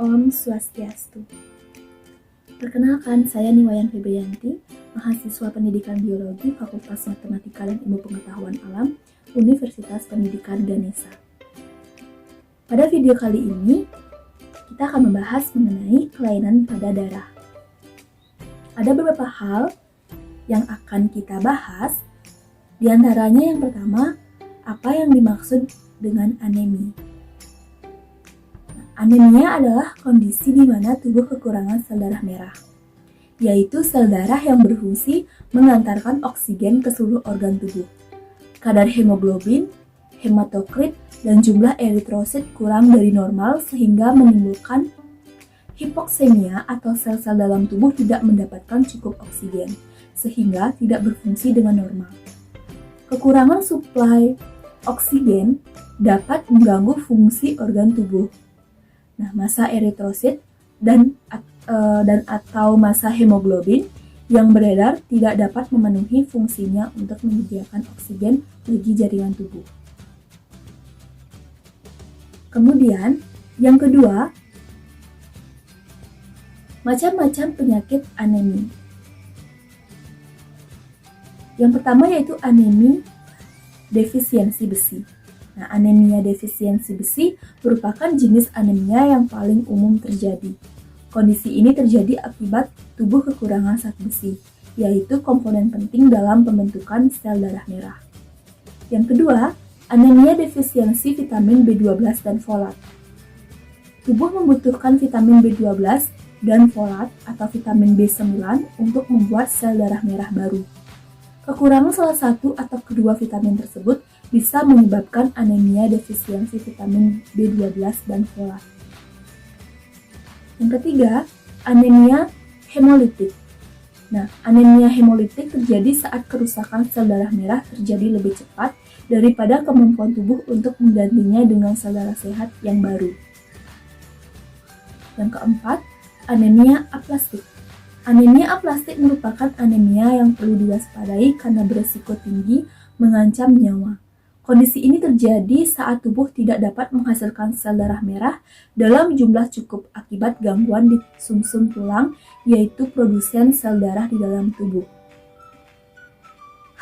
Om Swastiastu. Perkenalkan, saya Niwayan Febrianti, mahasiswa Pendidikan Biologi Fakultas Matematika dan Ilmu Pengetahuan Alam, Universitas Pendidikan Ganesha. Pada video kali ini, kita akan membahas mengenai kelainan pada darah. Ada beberapa hal yang akan kita bahas, di antaranya yang pertama, apa yang dimaksud dengan anemi. Anemia adalah kondisi di mana tubuh kekurangan sel darah merah, yaitu sel darah yang berfungsi mengantarkan oksigen ke seluruh organ tubuh. Kadar hemoglobin, hematokrit, dan jumlah eritrosit kurang dari normal sehingga menimbulkan hipoksemia atau sel-sel dalam tubuh tidak mendapatkan cukup oksigen, sehingga tidak berfungsi dengan normal. Kekurangan suplai oksigen dapat mengganggu fungsi organ tubuh. Nah, massa eritrosit dan atau massa hemoglobin yang beredar tidak dapat memenuhi fungsinya untuk menyediakan oksigen bagi jaringan tubuh. Kemudian, yang kedua, macam-macam penyakit anemi. Yang pertama yaitu anemi defisiensi besi. Nah, anemia defisiensi besi merupakan jenis anemia yang paling umum terjadi. Kondisi ini terjadi akibat tubuh kekurangan zat besi, yaitu komponen penting dalam pembentukan sel darah merah. Yang kedua, anemia defisiensi vitamin B12 dan folat. Tubuh membutuhkan vitamin B12 dan folat atau vitamin B9 untuk membuat sel darah merah baru. Kekurangan salah satu atau kedua vitamin tersebut bisa menyebabkan anemia defisiensi vitamin B12 dan folat. Yang ketiga, anemia hemolitik. Nah, anemia hemolitik terjadi saat kerusakan sel darah merah terjadi lebih cepat daripada kemampuan tubuh untuk menggantinya dengan sel darah sehat yang baru. Yang keempat, anemia aplastik. Anemia aplastik merupakan anemia yang perlu diwaspadai karena beresiko tinggi mengancam nyawa. Kondisi ini terjadi saat tubuh tidak dapat menghasilkan sel darah merah dalam jumlah cukup akibat gangguan di sumsum tulang, yaitu produsen sel darah di dalam tubuh.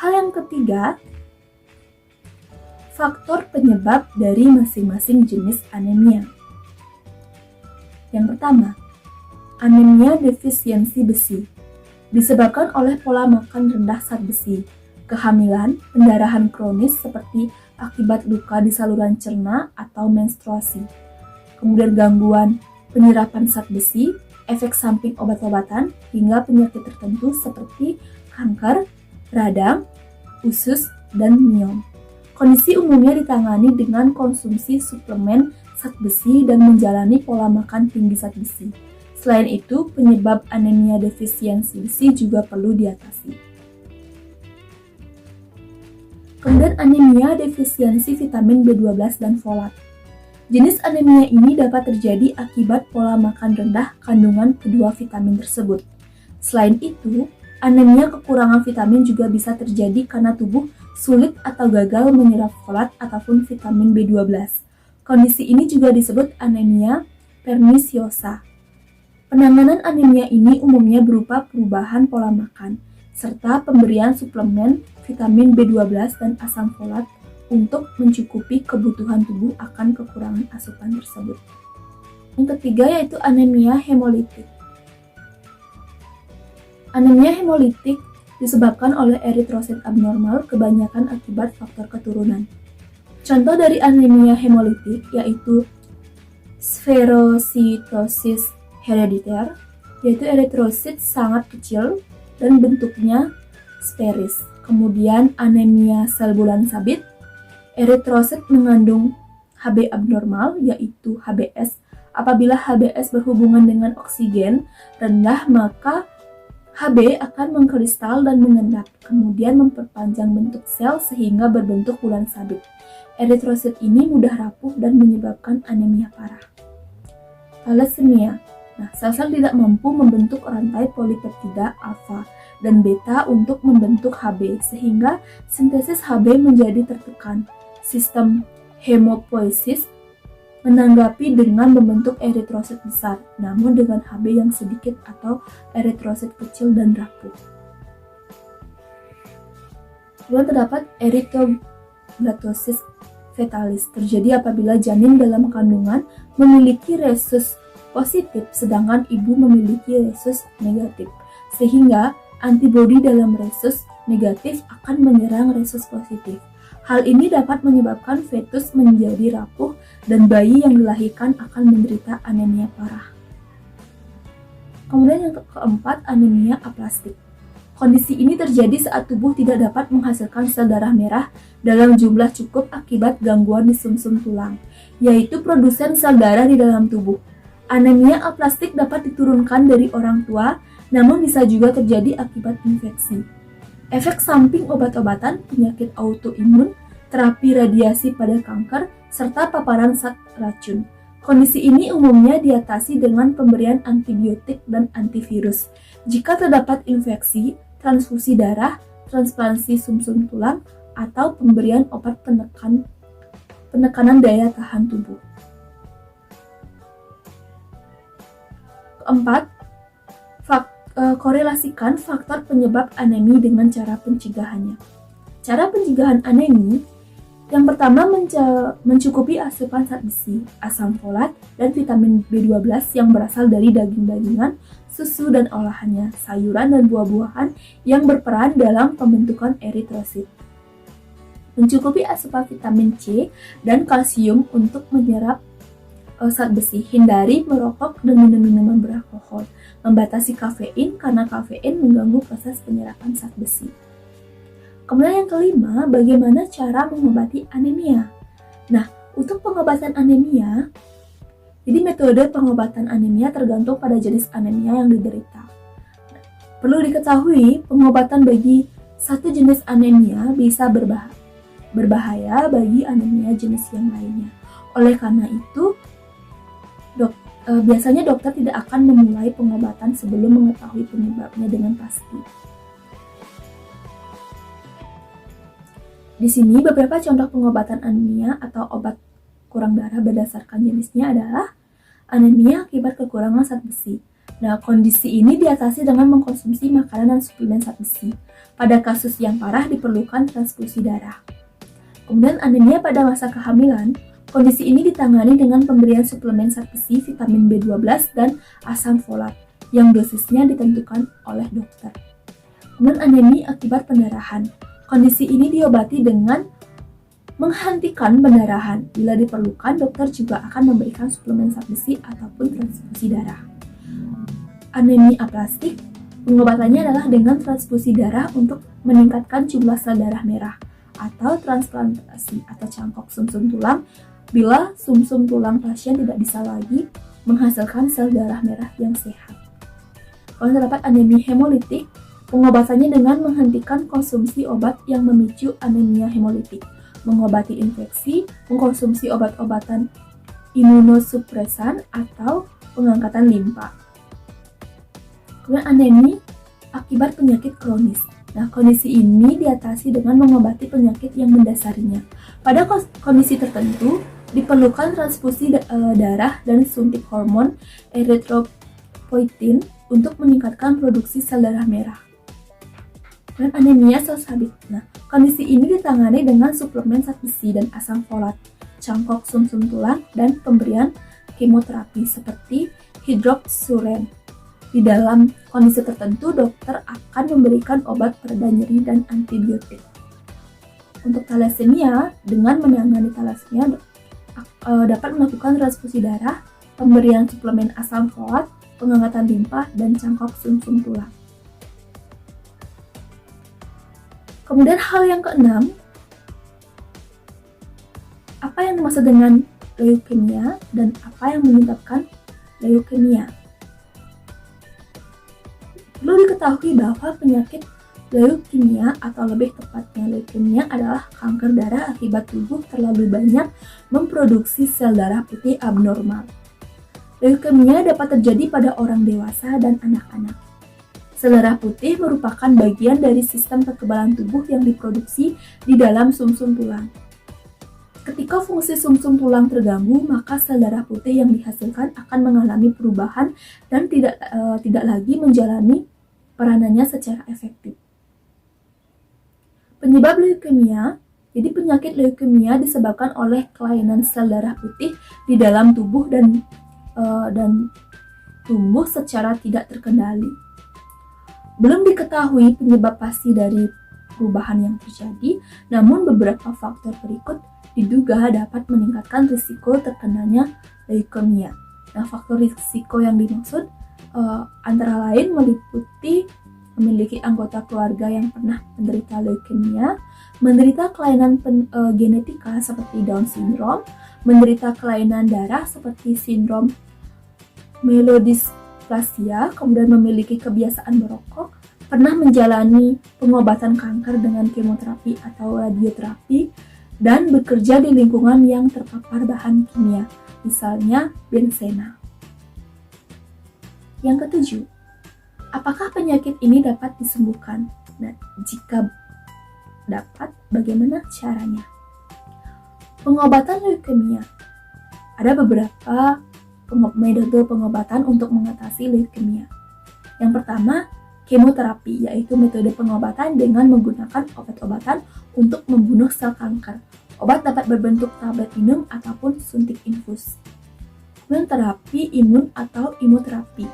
Hal yang ketiga, faktor penyebab dari masing-masing jenis anemia. Yang pertama, anemia defisiensi besi disebabkan oleh pola makan rendah zat besi, kehamilan, pendarahan kronis seperti akibat luka di saluran cerna atau menstruasi, kemudian gangguan penyerapan zat besi, efek samping obat-obatan, hingga penyakit tertentu seperti kanker, radang, usus, dan miom. Kondisi umumnya ditangani dengan konsumsi suplemen zat besi dan menjalani pola makan tinggi zat besi. Selain itu, penyebab anemia defisiensi besi juga perlu diatasi. Kemudian anemia defisiensi vitamin B12 dan folat. Jenis anemia ini dapat terjadi akibat pola makan rendah kandungan kedua vitamin tersebut. Selain itu, anemia kekurangan vitamin juga bisa terjadi karena tubuh sulit atau gagal menyerap folat ataupun vitamin B12. Kondisi ini juga disebut anemia pernisiosa. Penanganan anemia ini umumnya berupa perubahan pola makan, serta pemberian suplemen vitamin B12 dan asam folat untuk mencukupi kebutuhan tubuh akan kekurangan asupan tersebut. Yang ketiga yaitu anemia hemolitik. Anemia hemolitik disebabkan oleh eritrosit abnormal kebanyakan akibat faktor keturunan. Contoh dari anemia hemolitik yaitu spherositosis herediter, yaitu eritrosit sangat kecil dan bentuknya sferis. Kemudian anemia sel bulan sabit, eritrosit mengandung Hb abnormal, yaitu HbS. Apabila HbS berhubungan dengan oksigen rendah, maka Hb akan mengkristal dan mengendap, kemudian memperpanjang bentuk sel sehingga berbentuk bulan sabit. Eritrosit ini mudah rapuh dan menyebabkan anemia parah. Thalassemia. Nah, sel-sel tidak mampu membentuk rantai polipeptida alfa dan beta untuk membentuk Hb, sehingga sintesis Hb menjadi tertekan. Sistem hemopoiesis menanggapi dengan membentuk eritrosit besar, namun dengan Hb yang sedikit atau eritrosit kecil dan rapuh. Kemudian terdapat erythroblatosis fetalis, terjadi apabila janin dalam kandungan memiliki resus positif sedangkan ibu memiliki resus negatif, sehingga antibodi dalam resus negatif akan menyerang resus positif. Hal ini dapat menyebabkan fetus menjadi rapuh dan bayi yang dilahirkan akan menderita anemia parah. Kemudian yang keempat, anemia aplastik. Kondisi ini terjadi saat tubuh tidak dapat menghasilkan sel darah merah dalam jumlah cukup akibat gangguan di sumsum tulang, yaitu produsen sel darah di dalam tubuh. Anemia aplastik dapat diturunkan dari orang tua, namun bisa juga terjadi akibat infeksi. Efek samping obat-obatan, penyakit autoimun, terapi radiasi pada kanker, serta paparan zat racun. Kondisi ini umumnya diatasi dengan pemberian antibiotik dan antivirus. Jika terdapat infeksi, transfusi darah, transplantasi sumsum tulang, atau pemberian obat penekanan daya tahan tubuh. Keempat, korelasikan faktor penyebab anemi dengan cara pencegahannya. Cara pencegahan anemi yang pertama mencukupi asupan zat besi, asam folat, dan vitamin B12 yang berasal dari daging-dagingan, susu dan olahannya, sayuran dan buah-buahan yang berperan dalam pembentukan eritrosit. Mencukupi asupan vitamin C dan kalsium untuk menyerap zat besi. Hindari merokok dan minum minuman beralkohol. Membatasi kafein karena kafein mengganggu proses penyerapan zat besi. Kemudian yang kelima, bagaimana cara mengobati anemia? Nah, untuk pengobatan anemia, jadi metode pengobatan anemia tergantung pada jenis anemia yang diderita. Perlu diketahui, pengobatan bagi satu jenis anemia bisa berbahaya bagi anemia jenis yang lainnya. Oleh karena itu, biasanya dokter tidak akan memulai pengobatan sebelum mengetahui penyebabnya dengan pasti. Di sini beberapa contoh pengobatan anemia atau obat kurang darah berdasarkan jenisnya adalah anemia akibat kekurangan zat besi. Nah, kondisi ini diatasi dengan mengkonsumsi makanan dan suplemen zat besi. Pada kasus yang parah diperlukan transfusi darah. Kemudian anemia pada masa kehamilan. Kondisi ini ditangani dengan pemberian suplemen zat besi, vitamin B12, dan asam folat yang dosisnya ditentukan oleh dokter. Kemudian anemi akibat pendarahan. Kondisi ini diobati dengan menghentikan pendarahan. Bila diperlukan, dokter juga akan memberikan suplemen zat besi ataupun transfusi darah. Anemi aplastik, pengobatannya adalah dengan transfusi darah untuk meningkatkan jumlah sel darah merah atau transplantasi atau cangkok sumsum tulang bila sumsum tulang pasien tidak bisa lagi menghasilkan sel darah merah yang sehat. Kalau terdapat anemi hemolitik, pengobatannya dengan menghentikan konsumsi obat yang memicu anemia hemolitik, mengobati infeksi, mengkonsumsi obat-obatan imunosupresan, atau pengangkatan limpa. Kemudian anemi akibat penyakit kronis. Nah, kondisi ini diatasi dengan mengobati penyakit yang mendasarinya. Pada kondisi tertentu, diperlukan transfusi darah dan suntik hormon erythropoietin untuk meningkatkan produksi sel darah merah. Dan anemia selsabit. Nah, kondisi ini ditangani dengan suplemen zat besi dan asam folat, cangkok sumsum tulang, dan pemberian kemoterapi seperti hidroxyuren. Di dalam kondisi tertentu, dokter akan memberikan obat pereda nyeri dan antibiotik. Untuk thalassemia, dengan menangani thalassemia dapat melakukan transfusi darah, pemberian suplemen asam folat, pengangkatan limpa, dan cangkok sumsum tulang. Kemudian hal yang keenam, apa yang dimaksud dengan leukemia dan apa yang menyebabkan leukemia? Perlu diketahui bahwa penyakit leukemia atau lebih tepatnya leukemia adalah kanker darah akibat tubuh terlalu banyak memproduksi sel darah putih abnormal. Leukemia dapat terjadi pada orang dewasa dan anak-anak. Sel darah putih merupakan bagian dari sistem kekebalan tubuh yang diproduksi di dalam sumsum tulang. Ketika fungsi sumsum tulang terganggu, maka sel darah putih yang dihasilkan akan mengalami perubahan dan tidak lagi menjalani peranannya secara efektif. Penyebab leukemia. Jadi penyakit leukemia disebabkan oleh kelainan sel darah putih di dalam tubuh dan tumbuh secara tidak terkendali. Belum diketahui penyebab pasti dari perubahan yang terjadi, namun beberapa faktor berikut diduga dapat meningkatkan risiko terkenanya leukemia. Nah, faktor risiko yang dimaksud antara lain meliputi memiliki anggota keluarga yang pernah menderita leukemia, menderita kelainan genetika seperti Down syndrome, menderita kelainan darah seperti sindrom myelodysplasia, kemudian memiliki kebiasaan merokok, pernah menjalani pengobatan kanker dengan kemoterapi atau radioterapi, dan bekerja di lingkungan yang terpapar bahan kimia, misalnya bensena. Yang ketujuh, apakah penyakit ini dapat disembuhkan? Nah, jika dapat, bagaimana caranya? Pengobatan leukemia. Ada beberapa metode pengobatan untuk mengatasi leukemia. Yang pertama, kemoterapi, yaitu metode pengobatan dengan menggunakan obat-obatan untuk membunuh sel kanker. Obat dapat berbentuk tablet minum ataupun suntik infus. Kemudian terapi imun atau imunoterapi.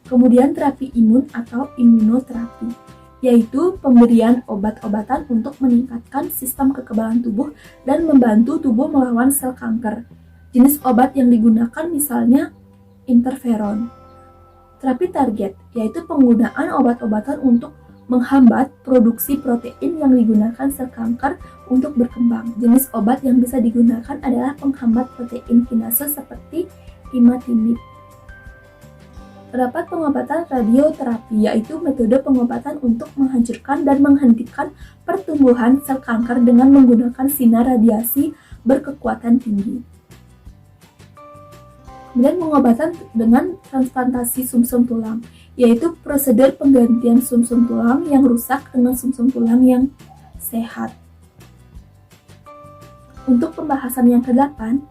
Kemudian terapi imun atau imunoterapi, yaitu pemberian obat-obatan untuk meningkatkan sistem kekebalan tubuh dan membantu tubuh melawan sel kanker. Jenis obat yang digunakan misalnya interferon. Terapi target, yaitu penggunaan obat-obatan untuk menghambat produksi protein yang digunakan sel kanker untuk berkembang. Jenis obat yang bisa digunakan adalah penghambat protein kinase seperti imatinib. Terdapat pengobatan radioterapi, yaitu metode pengobatan untuk menghancurkan dan menghentikan pertumbuhan sel kanker dengan menggunakan sinar radiasi berkekuatan tinggi. Kemudian pengobatan dengan transplantasi sumsum tulang, yaitu prosedur penggantian sumsum tulang yang rusak dengan sumsum tulang yang sehat. Untuk pembahasan yang ke-8,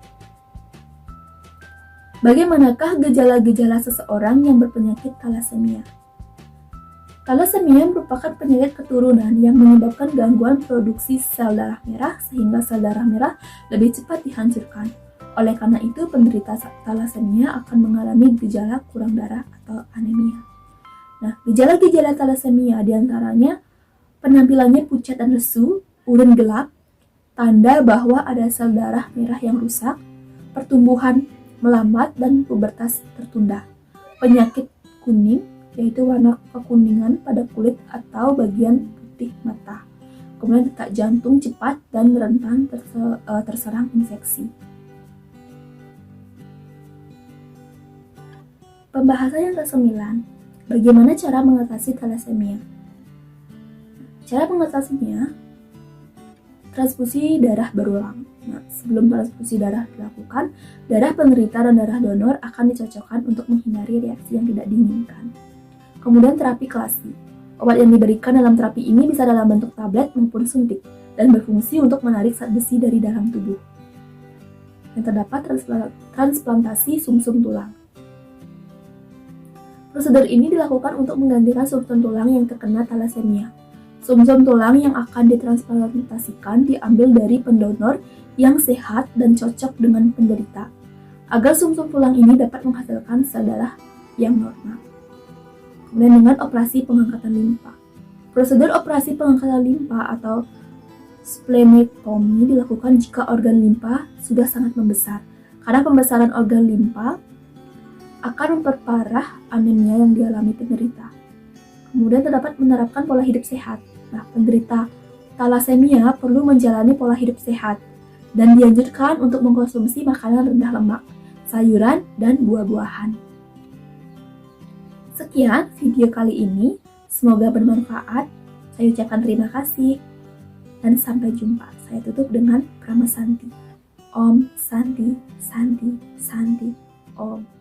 bagaimanakah gejala-gejala seseorang yang berpenyakit thalassemia? Thalassemia merupakan penyakit keturunan yang menyebabkan gangguan produksi sel darah merah sehingga sel darah merah lebih cepat dihancurkan. Oleh karena itu, penderita thalassemia akan mengalami gejala kurang darah atau anemia. Nah, gejala-gejala thalassemia diantaranya penampilannya pucat dan lesu, urin gelap, tanda bahwa ada sel darah merah yang rusak, pertumbuhan melambat dan pubertas tertunda, penyakit kuning, yaitu warna kekuningan pada kulit atau bagian putih mata, kemudian detak jantung cepat dan rentan terserang infeksi. Pembahasan yang ke-9, bagaimana cara mengatasi thalassemia? Cara mengatasinya, transfusi darah berulang. Nah, sebelum transfusi darah dilakukan, darah penderita dan darah donor akan dicocokkan untuk menghindari reaksi yang tidak diinginkan. Kemudian terapi klasik. Obat yang diberikan dalam terapi ini bisa dalam bentuk tablet maupun suntik dan berfungsi untuk menarik zat besi dari dalam tubuh. Yang terdapat transplantasi sumsum tulang. Prosedur ini dilakukan untuk menggantikan sumsum tulang yang terkena thalassemia. Sumsum tulang yang akan ditransplantasikan diambil dari pendonor yang sehat dan cocok dengan penderita, agar sumsum tulang ini dapat menghasilkan sel darah yang normal. Kemudian dengan operasi pengangkatan limpa. Prosedur operasi pengangkatan limpa atau splenektomi dilakukan jika organ limpa sudah sangat membesar, karena pembesaran organ limpa akan memperparah anemia yang dialami penderita. Kemudian terdapat menerapkan pola hidup sehat. Nah, penderita thalassemia perlu menjalani pola hidup sehat dan dianjurkan untuk mengkonsumsi makanan rendah lemak, sayuran, dan buah-buahan. Sekian video kali ini, semoga bermanfaat. Saya ucapkan terima kasih dan sampai jumpa. Saya tutup dengan Prama Santi. Om Santi, Santi, Santi, Om.